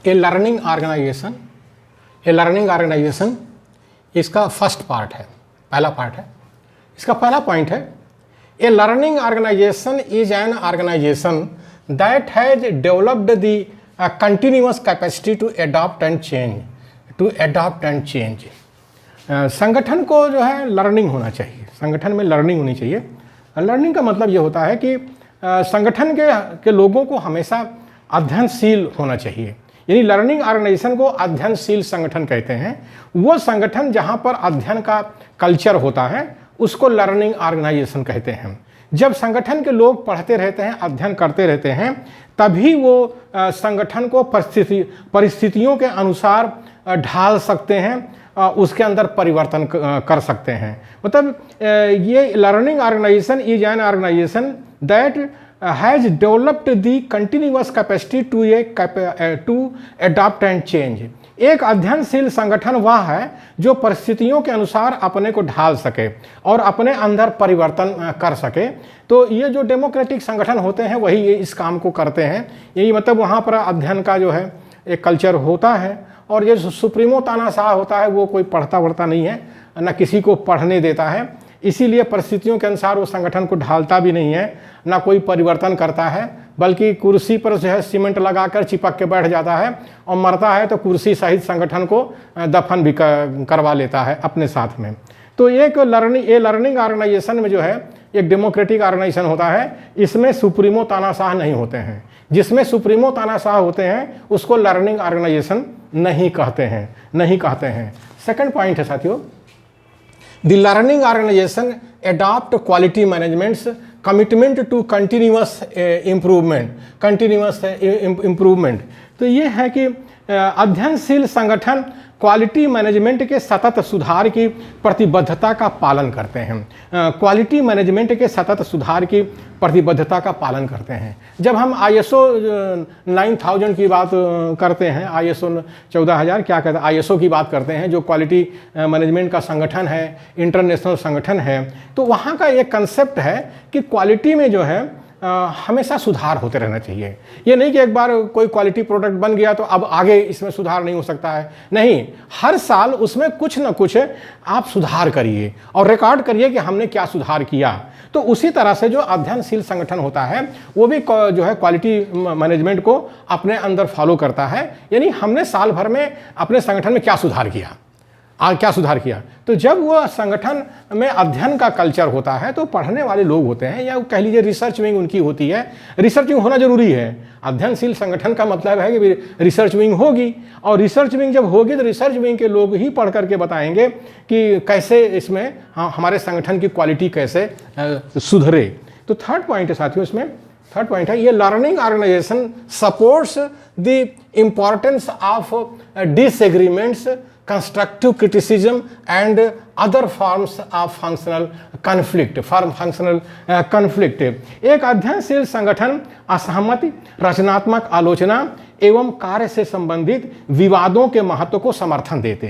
ए learning organisation इसका first part है, पहला पार्ट है। इसका पहला पॉइंट है, a learning organisation is an organisation that has developed the continuous capacity to adopt and change. संगठन को जो है लर्निंग होना चाहिए, संगठन में लर्निंग होनी चाहिए। लर्निंग का मतलब ये होता है कि संगठन के लोगों को हमेशा अध्ययनशील होना चाहिए, यानी लर्निंग ऑर्गेनाइजेशन को अध्ययनशील संगठन कहते हैं। वो संगठन जहाँ पर अध्ययन का कल्चर होता है उसको लर्निंग ऑर्गेनाइजेशन कहते हैं। जब संगठन के लोग पढ़ते रहते हैं, अध्ययन करते रहते हैं, तभी वो संगठन को परिस्थितियों के अनुसार ढाल सकते हैं, उसके अंदर परिवर्तन कर सकते हैं। मतलब ये learning organisation is an organisation that has developed the continuous capacity to adopt and change. एक अध्ययनशील संगठन वह है जो परिस्थितियों के अनुसार अपने को ढाल सके और अपने अंदर परिवर्तन कर सके। तो ये जो डेमोक्रेटिक संगठन होते हैं वही ये इस काम को करते हैं। यही मतलब वहाँ पर अध्ययन का जो है एक कल्चर होता है, और ये सुप्रीमो तानाशाह होता है वो कोई पढ़ता वढ़ता नहीं है, न किसी को पढ़ने देता है, इसीलिए परिस्थितियों के अनुसार वो संगठन को ढालता भी नहीं है, ना कोई परिवर्तन करता है, बल्कि कुर्सी पर जो है सीमेंट लगाकर चिपक के बैठ जाता है और मरता है तो कुर्सी सहित संगठन को दफन भी करवा लेता है अपने साथ में। तो एक लर्निंग ऑर्गेनाइजेशन में जो है एक डेमोक्रेटिक ऑर्गेनाइजेशन होता है, इसमें सुप्रीमो तानाशाह नहीं होते हैं। जिसमें सुप्रीमो तानाशाह होते हैं उसको लर्निंग ऑर्गेनाइजेशन नहीं कहते हैं। सेकंड पॉइंट है साथियों, the learning organisation adopt quality management's commitment to continuous improvement. तो ये है कि अध्ययनशील संगठन क्वालिटी मैनेजमेंट के सतत सुधार की प्रतिबद्धता का पालन करते हैं। क्वालिटी मैनेजमेंट के सतत सुधार की प्रतिबद्धता का पालन करते हैं। जब हम ISO 9000 की बात करते हैं, ISO 14000 क्या कहते हैं, ISO की बात करते हैं, जो क्वालिटी मैनेजमेंट का संगठन है, इंटरनेशनल संगठन है, तो वहाँ का एक कंसेप्ट है कि क्वालिटी में जो है हमेशा सुधार होते रहना चाहिए। ये नहीं कि एक बार कोई क्वालिटी प्रोडक्ट बन गया तो अब आगे इसमें सुधार नहीं हो सकता है, नहीं, हर साल उसमें कुछ ना कुछ आप सुधार करिए और रिकॉर्ड करिए कि हमने क्या सुधार किया। तो उसी तरह से जो अध्ययनशील संगठन होता है वो भी जो है क्वालिटी मैनेजमेंट को अपने अंदर फॉलो करता है, यानी हमने साल भर में अपने संगठन में क्या सुधार किया। तो जब वो संगठन में अध्ययन का कल्चर होता है तो पढ़ने वाले लोग होते हैं, या कह लीजिए रिसर्च विंग उनकी होती है। रिसर्च विंग होना जरूरी है। अध्ययनशील संगठन का मतलब है कि रिसर्च विंग होगी, और रिसर्च विंग जब होगी तो रिसर्च विंग के लोग ही पढ़ करके बताएंगे कि कैसे इसमें हमारे संगठन की क्वालिटी कैसे सुधरे। तो थर्ड पॉइंट है साथियों, इसमें थर्ड पॉइंट है, ये learning organisation supports the importance of disagreements, constructive criticism and other forms of functional conflict. एक अध्ययनशील संगठन असहमति, रचनात्मक आलोचना एवं कार्य से संबंधित विवादों के महत्व को समर्थन देते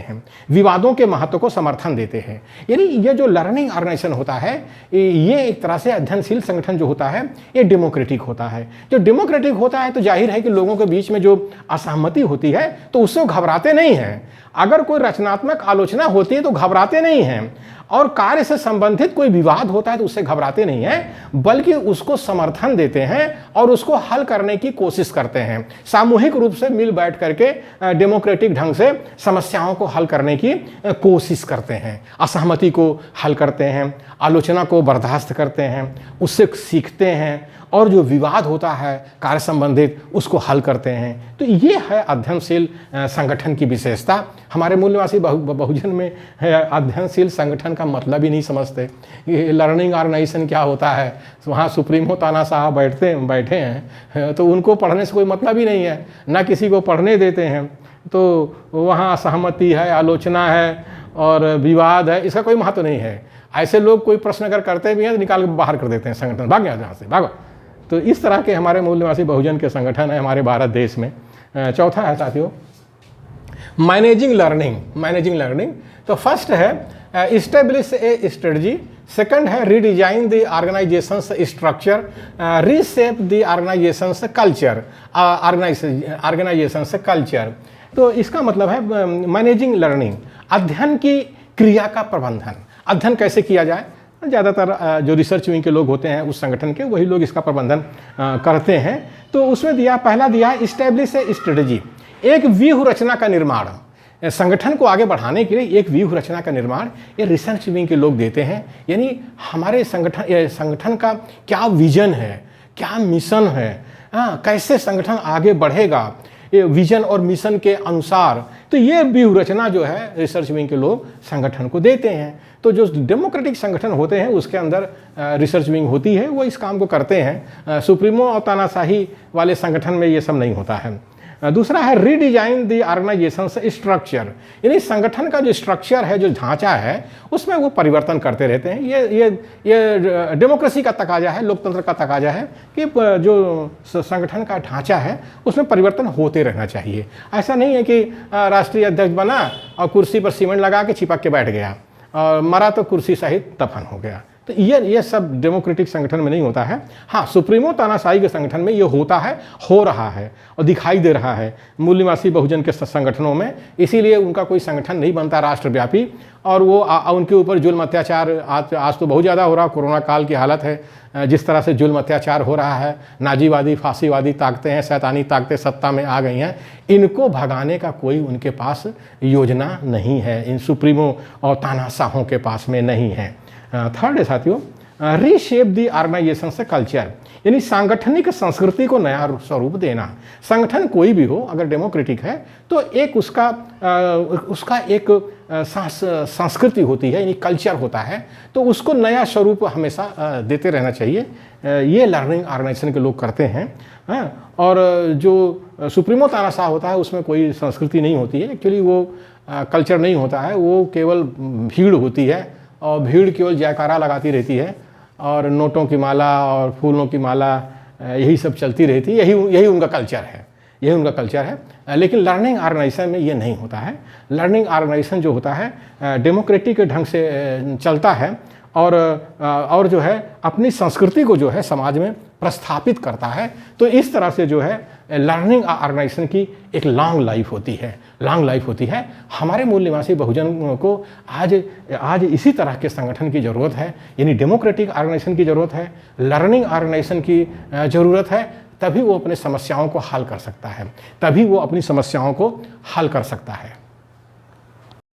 हैं। यानी ये जो लर्निंग ऑर्गेनाइजेशन होता है, ये एक तरह से अध्ययनशील संगठन जो होता है ये डेमोक्रेटिक होता है। जो डेमोक्रेटिक होता है तो जाहिर है कि लोगों के बीच में जो असहमति होती है तो उससे घबराते नहीं हैं। अगर कोई रचनात्मक आलोचना होती है तो घबराते नहीं हैं, और कार्य से संबंधित कोई विवाद होता है तो उससे घबराते नहीं हैं, बल्कि उसको समर्थन देते हैं और उसको हल करने की कोशिश करते हैं। सामूहिक रूप से मिल बैठ करके डेमोक्रेटिक ढंग से समस्याओं को हल करने की कोशिश करते हैं, असहमति को हल करते हैं, आलोचना को बर्दाश्त करते हैं, उससे सीखते हैं, और जो विवाद होता है कार्य संबंधित उसको हल करते हैं। तो ये है अध्ययनशील संगठन की विशेषता। हमारे मूल्यवासी बहुजन में अध्ययनशील संगठन का मतलब ही नहीं समझते। ये लर्निंग ऑर्गेनाइजेशन क्या होता है, वहाँ सुप्रीमो तानाशाह बैठे हैं, तो उनको पढ़ने से कोई मतलब ही नहीं है, ना किसी को पढ़ने देते हैं। तो वहाँ असहमति है, आलोचना है और विवाद है, इसका कोई महत्व नहीं है। ऐसे लोग कोई प्रश्न अगर करते भी हैं तो निकाल के बाहर कर देते हैं संगठन, भाग गया जहाँ से, भागो। तो इस तरह के हमारे मूल्यवासी बहुजन के संगठन है हमारे भारत देश में। चौथा है साथियों, मैनेजिंग लर्निंग। तो फर्स्ट है इस्टेब्लिश ए स्ट्रेटजी, सेकंड है redesign the organisations structure, रीसेप the organisations culture, organisations culture. तो इसका मतलब है मैनेजिंग लर्निंग, अध्ययन की क्रिया का प्रबंधन। अध्ययन कैसे किया जाए, ज़्यादातर जो रिसर्च विंग के लोग होते हैं उस संगठन के, वही लोग इसका प्रबंधन करते हैं। तो उसमें पहला दिया इस्टेब्लिश ए स्ट्रेटजी, एक व्यूह रचना का निर्माण। संगठन को आगे बढ़ाने के लिए एक व्यूह रचना का निर्माण ये रिसर्च विंग के लोग देते हैं। यानी हमारे संगठन का क्या विजन है, क्या मिशन है, कैसे संगठन आगे बढ़ेगा, ये विजन और मिशन के अनुसार। तो ये व्यूह रचना जो है रिसर्च विंग के लोग संगठन को देते हैं। तो जो डेमोक्रेटिक संगठन होते हैं उसके अंदर रिसर्च विंग होती है, वो इस काम को करते हैं। सुप्रीमो और तानाशाही वाले संगठन में ये सब नहीं होता है। दूसरा है रीडिजाइन द ऑर्गेनाइजेशन स्ट्रक्चर, यानी संगठन का जो स्ट्रक्चर है, जो ढांचा है, उसमें वो परिवर्तन करते रहते हैं। ये डेमोक्रेसी का तकाजा है, लोकतंत्र का तकाजा है कि जो संगठन का ढांचा है उसमें परिवर्तन होते रहना चाहिए। ऐसा नहीं है कि राष्ट्रीय अध्यक्ष बना और कुर्सी पर सीमेंट लगा के चिपक के बैठ गया और मरा तो कुर्सी सहित दफन हो गया। तो ये सब डेमोक्रेटिक संगठन में नहीं होता है। हाँ, सुप्रीमो तानाशाही के संगठन में ये होता है, हो रहा है और दिखाई दे रहा है मूल्यवासी बहुजन के संगठनों में। इसीलिए उनका कोई संगठन नहीं बनता राष्ट्रव्यापी, और वो उनके ऊपर जुल्म अत्याचार आज तो बहुत ज़्यादा हो रहा। कोरोना काल की हालत है, जिस तरह से जुल्म अत्याचार हो रहा है, नाजीवादी फांसीवादी ताकतें हैं, शैतानी ताकतें सत्ता में आ गई हैं, इनको भगाने का कोई उनके पास योजना नहीं है, इन सुप्रीमो और तानाशाहों के पास में नहीं है। थर्ड है साथियों, रीशेप दी ऑर्गेनाइजेशन से कल्चर, यानी सांगठनिक संस्कृति को नया स्वरूप देना। संगठन कोई भी हो, अगर डेमोक्रेटिक है तो एक उसका एक संस्कृति होती है, यानी कल्चर होता है, तो उसको नया स्वरूप हमेशा देते रहना चाहिए। ये लर्निंग ऑर्गेनाइजेशन के लोग करते हैं। और जो सुप्रीमो तानाशाह होता है उसमें कोई संस्कृति नहीं होती है, एक्चुअली वो कल्चर नहीं होता है, वो केवल भीड़ होती है और भीड़ केवल जयकारा लगाती रहती है और नोटों की माला और फूलों की माला यही सब चलती रहती है। यही उनका कल्चर है, यही उनका कल्चर है। लेकिन लर्निंग ऑर्गेनाइजेशन में ये नहीं होता है। लर्निंग ऑर्गेनाइजेशन जो होता है डेमोक्रेटिक ढंग से चलता है और जो है अपनी संस्कृति को जो है समाज में प्रस्थापित करता है। तो इस तरह से जो है लर्निंग ऑर्गेनाइजेशन की एक लॉन्ग लाइफ होती है। हमारे मूल निवासी बहुजन को आज इसी तरह के संगठन की ज़रूरत है, यानी डेमोक्रेटिक ऑर्गेनाइजेशन की ज़रूरत है, लर्निंग ऑर्गेनाइजेशन की ज़रूरत है। तभी वो अपने समस्याओं को हल कर सकता है, तभी वो अपनी समस्याओं को हल कर सकता है।